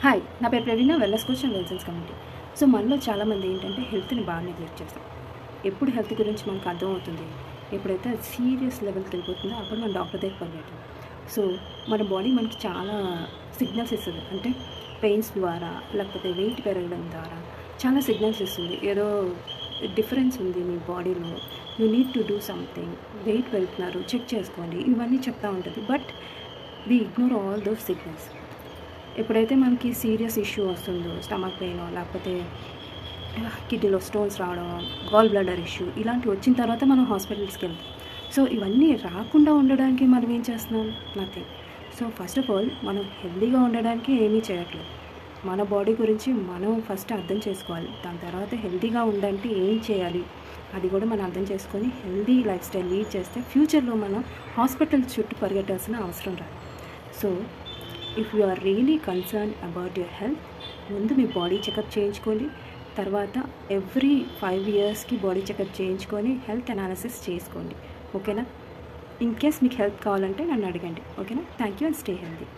Hi, నా పేరు Praveena, wellness coach and wellsense community. So మనలో చాలామంది ఏంటంటే హెల్త్ని బాగా నెగ్లెక్ట్ చేస్తాం. ఎప్పుడు హెల్త్ గురించి మనకు అర్థమవుతుంది, ఎప్పుడైతే సీరియస్ లెవెల్కి వెళ్ళిపోతుందో అప్పుడు మనం డాక్టర్ దగ్గర పరిగెట్టాం. సో మన బాడీ మనకి చాలా సిగ్నల్స్ ఇస్తుంది. అంటే పెయిన్స్ ద్వారా, లేకపోతే వెయిట్ పెరగడం ద్వారా చాలా సిగ్నల్స్ ఇస్తుంది. ఏదో డిఫరెన్స్ ఉంది మీ బాడీలో, you need to do something, weight పెరుగుతున్నారు, చెక్ చేసుకోండి, ఇవన్నీ చెప్తూ ఉంటుంది. But we ignore all those signals. ఎప్పుడైతే మనకి సీరియస్ ఇష్యూ వస్తుందో, స్టమక్ పెయిన్, లేకపోతే కిడ్నీలో స్టోన్స్ రావడం, గాల్ బ్లాడర్ ఇష్యూ, ఇలాంటివి వచ్చిన తర్వాత మనం హాస్పిటల్స్కి వెళ్తాం. సో ఇవన్నీ రాకుండా ఉండడానికి మనం ఏం చేస్తున్నాం? Nothing. So first of all మనం హెల్తీగా ఉండడానికి ఏమీ చేయట్లేదు. మన బాడీ గురించి మనం ఫస్ట్ అర్థం చేసుకోవాలి. దాని తర్వాత హెల్తీగా ఉండాలంటే ఏం చేయాలి అది కూడా మనం అర్థం చేసుకొని హెల్తీ లైఫ్ స్టైల్ లీడ్ చేస్తే ఫ్యూచర్లో మనం హాస్పిటల్ చుట్టూ పరిగెట్టాల్సిన అవసరం రాదు. So if you are really concern about your health, ముందు మీ బాడీ చెకప్ చేయించుకోండి. తర్వాత ఎవ్రీ 5 ఇయర్స్కి బాడీ చెకప్ చేయించుకొని హెల్త్ అనాలిసిస్ చేసుకోండి. ఓకేనా? ఇన్ కేస్ మీకు హెల్ప్ కావాలంటే నన్ను అడగండి. ఓకేనా? Thank you and stay healthy.